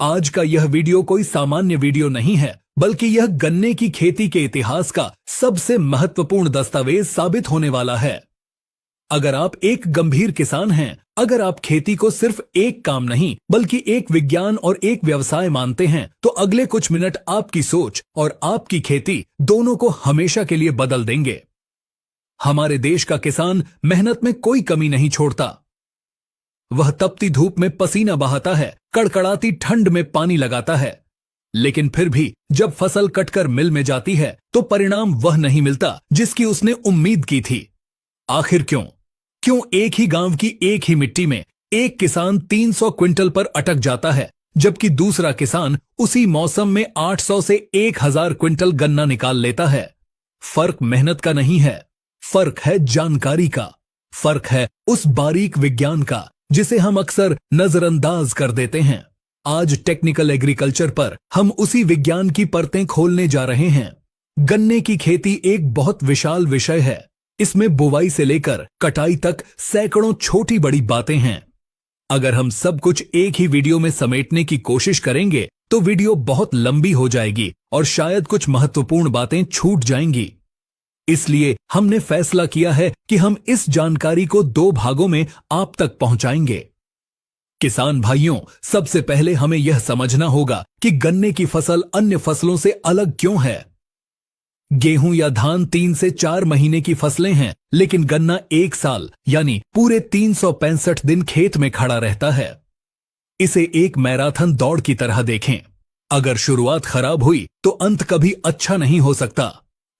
आज का यह वीडियो कोई सामान्य वीडियो नहीं है, बल्कि यह गन्ने की खेती के इतिहास का सबसे महत्वपूर्ण दस्तावेज साबित होने वाला है। अगर आप एक गंभीर किसान हैं, अगर आप खेती को सिर्फ एक काम नहीं बल्कि एक विज्ञान और एक व्यवसाय मानते हैं, तो अगले कुछ मिनट आपकी सोच और आपकी खेती दोनों को हमेशा के लिए बदल देंगे। हमारे देश का किसान मेहनत में कोई कमी नहीं छोड़ता। वह तपती धूप में पसीना बहाता है, कड़कड़ाती ठंड में पानी लगाता है, लेकिन फिर भी जब फसल कटकर मिल में जाती है तो परिणाम वह नहीं मिलता जिसकी उसने उम्मीद की थी। आखिर क्यों? क्यों एक ही गांव की एक ही मिट्टी में एक किसान 300 क्विंटल पर अटक जाता है, जबकि दूसरा किसान उसी मौसम में 800 से 1000 क्विंटल गन्ना निकाल लेता है? फर्क मेहनत का नहीं है, फर्क है जानकारी का, फर्क है उस बारीक विज्ञान का जिसे हम अक्सर नजरअंदाज कर देते हैं। आज टेक्निकल एग्रीकल्चर पर हम उसी विज्ञान की परतें खोलने जा रहे हैं। गन्ने की खेती एक बहुत विशाल विषय है। इसमें बुवाई से लेकर कटाई तक सैकड़ों छोटी बड़ी बातें हैं। अगर हम सब कुछ एक ही वीडियो में समेटने की कोशिश करेंगे तो वीडियो बहुत लंबी हो जाएगी और शायद कुछ महत्वपूर्ण बातें छूट जाएंगी। इसलिए हमने फैसला किया है कि हम इस जानकारी को 2 भागों में आप तक पहुंचाएंगे। किसान भाइयों, सबसे पहले हमें यह समझना होगा कि गन्ने की फसल अन्य फसलों से अलग क्यों है। गेहूं या धान 3 से 4 महीने की फसलें हैं, लेकिन गन्ना 1 साल यानी पूरे 365 दिन खेत में खड़ा रहता है। इसे एक मैराथन दौड़ की तरह देखें। अगर शुरुआत खराब हुई तो अंत कभी अच्छा नहीं हो सकता।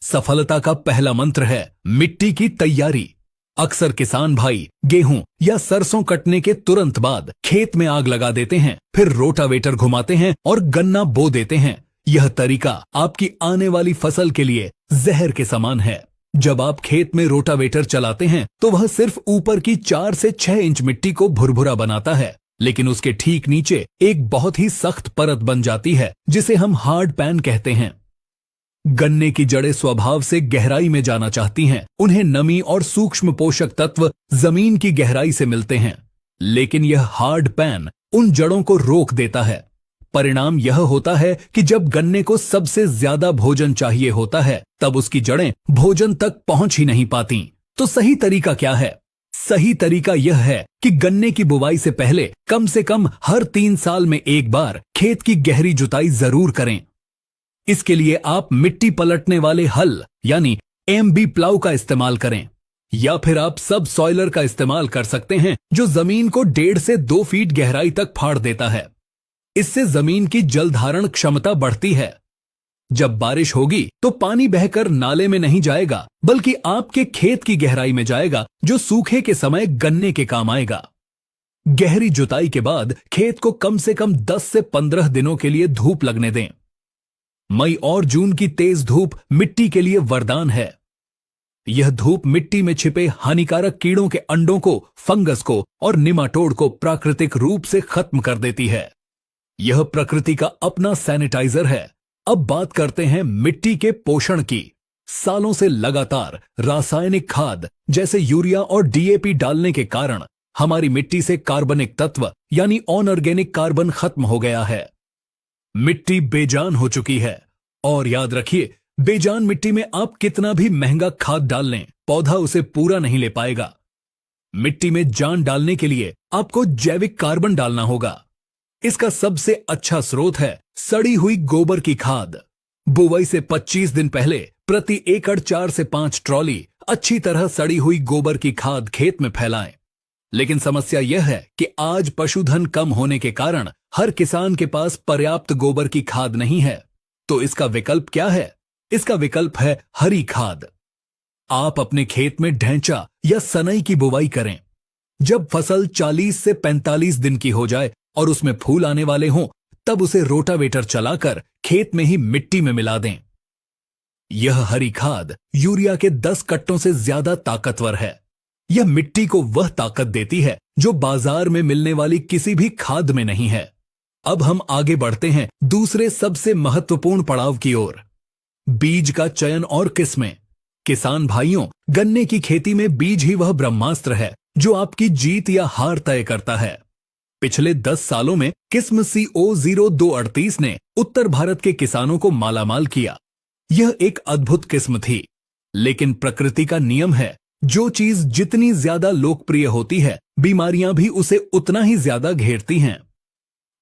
सफलता का पहला मंत्र है मिट्टी की तैयारी। अक्सर किसान भाई गेहूं या सरसों कटने के तुरंत बाद खेत में आग लगा देते हैं, फिर रोटावेटर घुमाते हैं और गन्ना बो देते हैं। यह तरीका आपकी आने वाली फसल के लिए जहर के समान है। जब आप खेत में रोटावेटर चलाते हैं तो वह सिर्फ ऊपर की 4 से 6 इंच मिट्टी को भुरभुरा बनाता है, लेकिन उसके ठीक नीचे एक बहुत ही सख्त परत बन जाती है जिसे हम हार्ड पैन कहते हैं। गन्ने की जड़ें स्वभाव से गहराई में जाना चाहती हैं। उन्हें नमी और सूक्ष्म पोषक तत्व जमीन की गहराई से मिलते हैं, लेकिन यह हार्ड पैन उन जड़ों को रोक देता है। परिणाम यह होता है कि जब गन्ने को सबसे ज्यादा भोजन चाहिए होता है, तब उसकी जड़ें भोजन तक पहुंच ही नहीं पाती। तो सही तरीका क्या है? सही तरीका यह है कि गन्ने की बुवाई से पहले कम से कम हर 3 साल में एक बार खेत की गहरी जुताई जरूर करें। इसके लिए आप मिट्टी पलटने वाले हल यानी एमबी प्लाउ का इस्तेमाल करें, या फिर आप सब सॉइलर का इस्तेमाल कर सकते हैं, जो जमीन को 1.5 से 2 फीट गहराई तक फाड़ देता है। इससे जमीन की जल धारण क्षमता बढ़ती है। जब बारिश होगी तो पानी बहकर नाले में नहीं जाएगा, बल्कि आपके खेत की गहराई में जाएगा, जो सूखे के समय गन्ने के काम आएगा। गहरी जुताई के बाद खेत को कम से कम 10 से 15 दिनों के लिए धूप लगने दें। मई और जून की तेज धूप मिट्टी के लिए वरदान है। यह धूप मिट्टी में छिपे हानिकारक कीड़ों के अंडों को, फंगस को और निमाटोड को प्राकृतिक रूप से खत्म कर देती है। यह प्रकृति का अपना सैनिटाइजर है। अब बात करते हैं मिट्टी के पोषण की। सालों से लगातार रासायनिक खाद जैसे यूरिया और डीएपी डालने के कारण हमारी मिट्टी से कार्बनिक तत्व यानी अनऑर्गेनिक कार्बन खत्म हो गया है। मिट्टी बेजान हो चुकी है। और याद रखिए, बेजान मिट्टी में आप कितना भी महंगा खाद डाल लें, पौधा उसे पूरा नहीं ले पाएगा। मिट्टी में जान डालने के लिए आपको जैविक कार्बन डालना होगा। इसका सबसे अच्छा स्रोत है सड़ी हुई गोबर की खाद। बुवाई से 25 दिन पहले प्रति एकड़ 4 से 5 ट्रॉली अच्छी तरह सड़ी हुई गोबर की खाद खेत में फैलाएं। लेकिन समस्या यह है कि आज पशुधन कम होने के कारण हर किसान के पास पर्याप्त गोबर की खाद नहीं है। तो इसका विकल्प क्या है? इसका विकल्प है हरी खाद। आप अपने खेत में ढैंचा या सनई की बुवाई करें। जब फसल 40 से 45 दिन की हो जाए और उसमें फूल आने वाले हों, तब उसे रोटावेटर चलाकर खेत में ही मिट्टी में मिला दें। यह हरी खाद यूरिया के 10 कट्टों से ज्यादा ताकतवर है। यह मिट्टी को वह ताकत देती है जो बाजार में मिलने वाली किसी भी खाद में नहीं है। अब हम आगे बढ़ते हैं दूसरे सबसे महत्वपूर्ण पड़ाव की ओर, बीज का चयन और किस्में। किसान भाइयों, गन्ने की खेती में बीज ही वह ब्रह्मास्त्र है जो आपकी जीत या हार तय करता है। पिछले 10 सालों में किस्म CO0238 ने उत्तर भारत के किसानों को मालामाल किया। यह एक अद्भुत किस्म थी, लेकिन प्रकृति का नियम है, जो चीज जितनी ज्यादा लोकप्रिय होती है, बीमारियां भी उसे उतना ही ज्यादा घेरती हैं।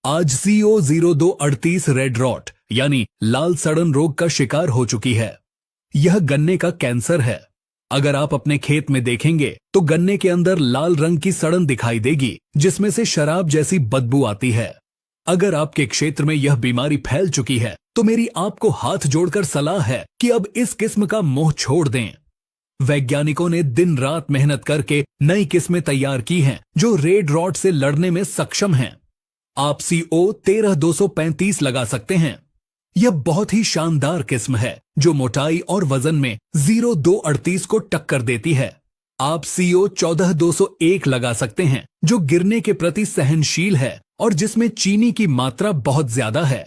आज CO0238 रेड रॉट यानी लाल सड़न रोग का शिकार हो चुकी है। यह गन्ने का कैंसर है। अगर आप अपने खेत में देखेंगे तो गन्ने के अंदर लाल रंग की सड़न दिखाई देगी, जिसमें से शराब जैसी बदबू आती है। अगर आपके क्षेत्र में यह बीमारी फैल चुकी है तो मेरी आपको हाथ जोड़कर सलाह है कि अब इस किस्म का मोह छोड़ दें। वैज्ञानिकों ने दिन रात मेहनत करके नई किस्में तैयार की हैं जो रेड रॉट से लड़ने में सक्षम हैं। आप CO13235 लगा सकते हैं। यह बहुत ही शानदार किस्म है जो मोटाई और वजन में 0238 को टक्कर देती है। आप CO14201 लगा सकते हैं जो गिरने के प्रति सहनशील है और जिसमें चीनी की मात्रा बहुत ज्यादा है।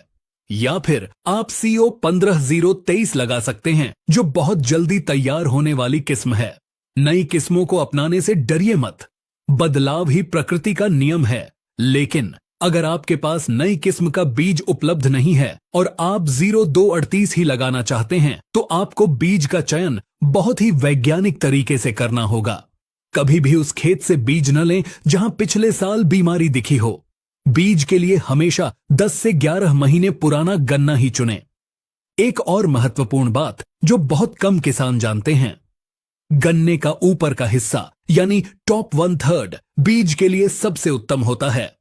या फिर आप CO15023 लगा सकते हैं जो बहुत जल्दी तैयार होने वाली किस्म है। नई किस्मों को अपनाने से डरिए मत। बदलाव ही प्रकृति का नियम है। लेकिन अगर आपके पास नई किस्म का बीज उपलब्ध नहीं है और आप 0238 ही लगाना चाहते हैं तो आपको बीज का चयन बहुत ही वैज्ञानिक तरीके से करना होगा। कभी भी उस खेत से बीज न लें जहां पिछले साल बीमारी दिखी हो। बीज के लिए हमेशा 10 से 11 महीने पुराना गन्ना ही चुनें। एक और महत्वपूर्ण बात जो बहुत कम किसान जानते हैं, गन्ने का ऊपर का हिस्सा यानी टॉप 1/3 बीज के लिए सबसे उत्तम होता है।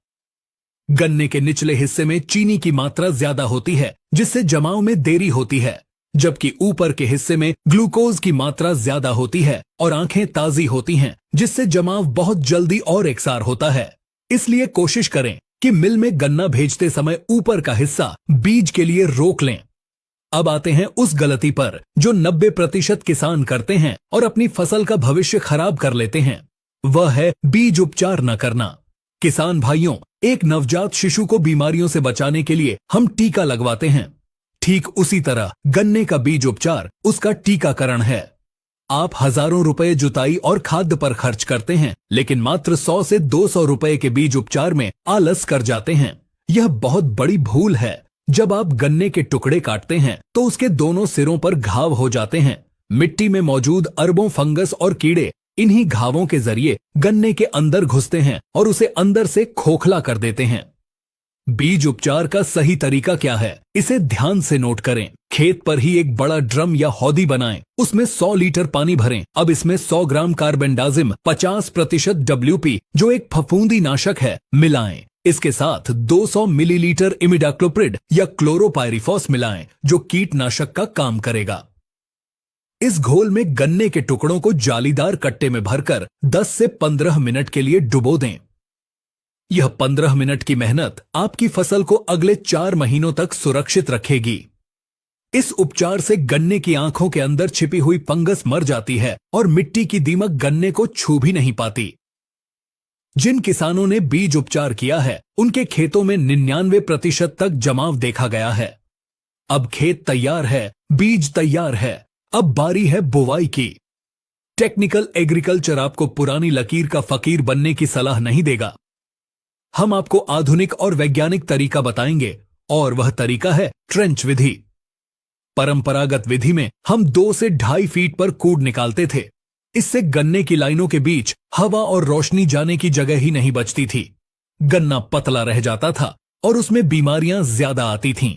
गन्ने के निचले हिस्से में चीनी की मात्रा ज्यादा होती है, जिससे जमाव में देरी होती है, जबकि ऊपर के हिस्से में ग्लूकोज की मात्रा ज्यादा होती है और आंखें ताजी होती हैं, जिससे जमाव बहुत जल्दी और एकसार होता है। इसलिए कोशिश करें कि मिल में गन्ना भेजते समय ऊपर का हिस्सा बीज के लिए रोक लें। अब आते हैं उस गलती पर जो 90% किसान करते हैं और अपनी फसल का भविष्य खराब कर लेते हैं। वह है बीज उपचार न करना। किसान भाइयों, एक नवजात शिशु को बीमारियों से बचाने के लिए हम टीका लगवाते हैं। ठीक उसी तरह गन्ने का बीज उपचार उसका टीकाकरण है। आप हजारों रुपए जुताई और खाद्य पर खर्च करते हैं, लेकिन मात्र 100 से 200 रुपए के बीज उपचार में आलस कर जाते हैं। यह बहुत बड़ी भूल है। जब आप गन्ने के टुकड़े काटते हैं तो उसके दोनों सिरों पर घाव हो जाते हैं। मिट्टी में मौजूद अरबों फंगस और कीड़े इन्हीं घावों के जरिए गन्ने के अंदर घुसते हैं और उसे अंदर से खोखला कर देते हैं। बीज उपचार का सही तरीका क्या है, इसे ध्यान से नोट करें। खेत पर ही एक बड़ा ड्रम या हौदी बनाएं, उसमें 100 लीटर पानी भरें। अब इसमें 100 ग्राम कार्बेंडाजिम, 50% WP जो एक फफूंदी नाशक है, मिलाएं। इसके साथ 200 मिलीलीटर इमिडाक्लोप्रिड या क्लोरोपायरिफॉस मिलाएं, जो कीटनाशक का काम करेगा। इस घोल में गन्ने के टुकड़ों को जालीदार कट्टे में भरकर 10 से 15 मिनट के लिए डुबो दें। यह 15 मिनट की मेहनत आपकी फसल को अगले 4 महीनों तक सुरक्षित रखेगी। इस उपचार से गन्ने की आंखों के अंदर छिपी हुई फंगस मर जाती है और मिट्टी की दीमक गन्ने को छू भी नहीं पाती। जिन किसानों ने बीज उपचार किया है, उनके खेतों में 99% तक जमाव देखा गया है। अब खेत तैयार है, बीज तैयार है, अब बारी है बुवाई की। टेक्निकल एग्रीकल्चर आपको पुरानी लकीर का फकीर बनने की सलाह नहीं देगा। हम आपको आधुनिक और वैज्ञानिक तरीका बताएंगे, और वह तरीका है ट्रेंच विधि। परंपरागत विधि में हम 2 से 2.5 फीट पर कूड़ निकालते थे। इससे गन्ने की लाइनों के बीच हवा और रोशनी जाने की जगह ही नहीं बचती थी। गन्ना पतला रह जाता था और उसमें बीमारियां ज्यादा आती थीं।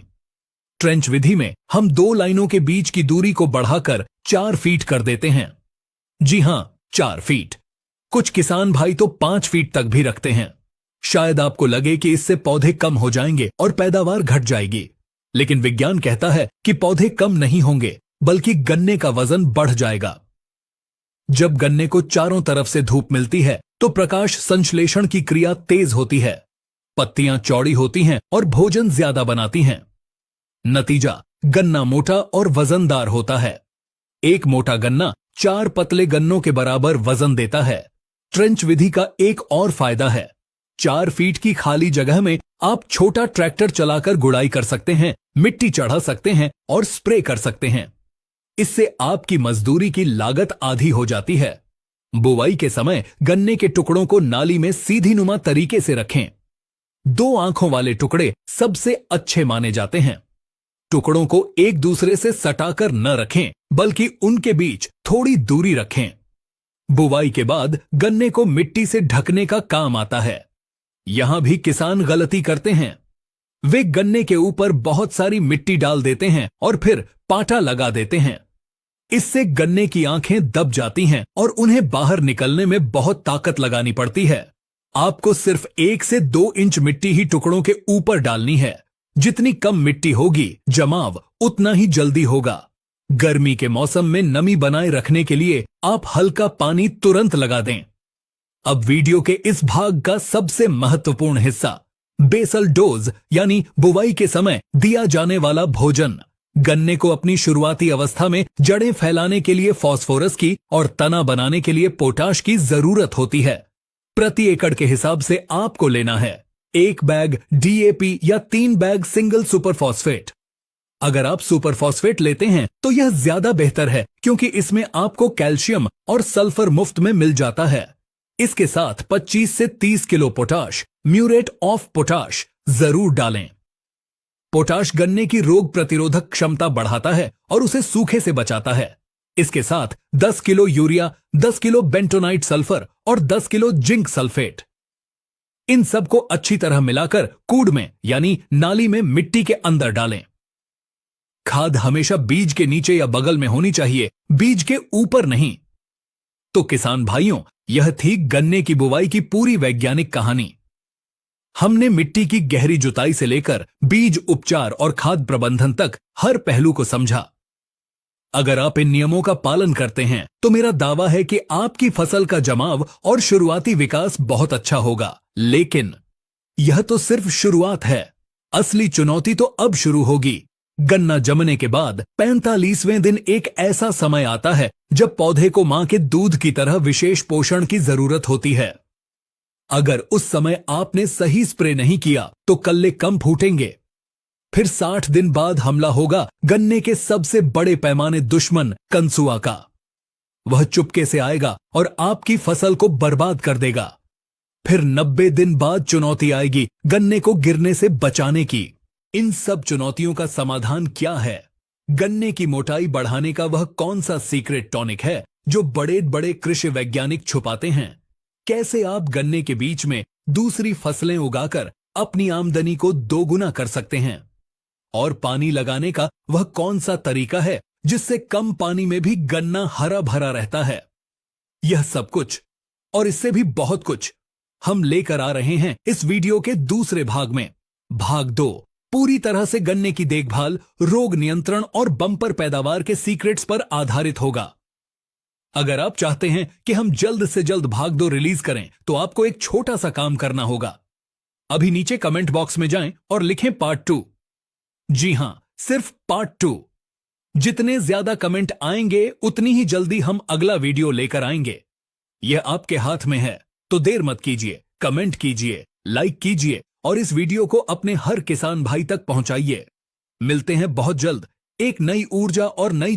ट्रेंच विधि में हम 2 लाइनों के बीच की दूरी को बढ़ाकर 4 फीट कर देते हैं। जी हां, 4 फीट। कुछ किसान भाई तो 5 फीट तक भी रखते हैं। शायद आपको लगे कि इससे पौधे कम हो जाएंगे और पैदावार घट जाएगी, लेकिन विज्ञान कहता है कि पौधे कम नहीं होंगे, बल्कि गन्ने का वजन बढ़ जाएगा। जब गन्ने को चारों तरफ से धूप मिलती है तो प्रकाश संश्लेषण की क्रिया तेज होती है, पत्तियां चौड़ी होती हैं और भोजन ज्यादा बनाती हैं। नतीजा, गन्ना मोटा और वजनदार होता है। एक मोटा गन्ना 4 पतले गन्नों के बराबर वजन देता है। ट्रेंच विधि का एक और फायदा है, 4 फीट की खाली जगह में आप छोटा ट्रैक्टर चलाकर गुड़ाई कर सकते हैं, मिट्टी चढ़ा सकते हैं और स्प्रे कर सकते हैं। इससे आपकी मजदूरी की लागत आधी हो जाती है। बुवाई के समय गन्ने के टुकड़ों को नाली में सीधी नुमा तरीके से रखें। दो आंखों वाले टुकड़े सबसे अच्छे माने जाते हैं। टुकड़ों को एक दूसरे से सटाकर न रखें, बल्कि उनके बीच थोड़ी दूरी रखें। बुवाई के बाद गन्ने को मिट्टी से ढकने का काम आता है। यहां भी किसान गलती करते हैं। वे गन्ने के ऊपर बहुत सारी मिट्टी डाल देते हैं और फिर पाटा लगा देते हैं। इससे गन्ने की आंखें दब जाती हैं और उन्हें बाहर निकलने में बहुत ताकत लगानी पड़ती है। आपको सिर्फ 1 से 2 इंच मिट्टी ही टुकड़ों के ऊपर डालनी है। जितनी कम मिट्टी होगी, जमाव उतना ही जल्दी होगा। गर्मी के मौसम में नमी बनाए रखने के लिए आप हल्का पानी तुरंत लगा दें। अब वीडियो के इस भाग का सबसे महत्वपूर्ण हिस्सा, बेसल डोज यानी बुवाई के समय दिया जाने वाला भोजन। गन्ने को अपनी शुरुआती अवस्था में जड़ें फैलाने के लिए फास्फोरस की और तना बनाने के लिए पोटाश की जरूरत होती है। प्रति एकड़ के हिसाब से आपको लेना है 1 बैग डीएपी या 3 बैग सिंगल सुपर फॉस्फेट। अगर आप सुपर फॉस्फेट लेते हैं तो यह ज्यादा बेहतर है, क्योंकि इसमें आपको कैल्शियम और सल्फर मुफ्त में मिल जाता है। इसके साथ 25 से 30 kilo potash, muriate of potash जरूर डालें। पोटाश गन्ने की रोग प्रतिरोधक क्षमता बढ़ाता है और उसे सूखे से बचाता है। इसके साथ 10 kilo urea, 10 kilo bentonite sulphur और 10 किलो जिंक सल्फेट। इन सबको अच्छी तरह मिलाकर कूड़ में यानी नाली में मिट्टी के अंदर डालें। खाद हमेशा बीज के नीचे या बगल में होनी चाहिए, बीज के ऊपर नहीं। तो किसान भाइयों, यह थी गन्ने की बुवाई की पूरी वैज्ञानिक कहानी। हमने मिट्टी की गहरी जुताई से लेकर बीज उपचार और खाद प्रबंधन तक हर पहलू को समझा। अगर आप इन नियमों का पालन करते हैं तो मेरा दावा है कि आपकी फसल का जमाव और शुरुआती विकास बहुत अच्छा होगा। लेकिन यह तो सिर्फ शुरुआत है। असली चुनौती तो अब शुरू होगी। गन्ना जमने के बाद 45वें दिन एक ऐसा समय आता है जब पौधे को मां के दूध की तरह विशेष पोषण की जरूरत होती है। अगर उस समय आपने सही स्प्रे नहीं किया तो कल्ले कम फूटेंगे। फिर 60 दिन बाद हमला होगा गन्ने के सबसे बड़े पैमाने दुश्मन कंसुआ का। वह चुपके से आएगा और आपकी फसल को बर्बाद कर देगा। फिर 90 दिन बाद चुनौती आएगी गन्ने को गिरने से बचाने की। इन सब चुनौतियों का समाधान क्या है? गन्ने की मोटाई बढ़ाने का वह कौन सा सीक्रेट टॉनिक है जो बड़े बड़े कृषि वैज्ञानिक छुपाते हैं? कैसे आप गन्ने के बीच में दूसरी फसलें उगाकर अपनी आमदनी को दोगुना कर सकते हैं? और पानी लगाने का वह कौन सा तरीका है जिससे कम पानी में भी गन्ना हरा भरा रहता है? यह सब कुछ और इससे भी बहुत कुछ हम लेकर आ रहे हैं इस वीडियो के दूसरे भाग में। भाग 2 पूरी तरह से गन्ने की देखभाल, रोग नियंत्रण और बम्पर पैदावार के सीक्रेट्स पर आधारित होगा। अगर आप चाहते हैं कि हम जल्द से जल्द भाग 2 रिलीज करें तो आपको एक छोटा सा काम करना होगा। अभी नीचे कमेंट बॉक्स में जाएं और लिखें पार्ट 2। जी हां, सिर्फ पार्ट 2। जितने ज्यादा कमेंट आएंगे उतनी ही जल्दी हम अगला वीडियो लेकर आएंगे। यह आपके हाथ में है, तो देर मत कीजिए, कमेंट कीजिए, लाइक कीजिए और इस वीडियो को अपने हर किसान भाई तक पहुंचाइए। मिलते हैं बहुत जल्द एक नई ऊर्जा और नई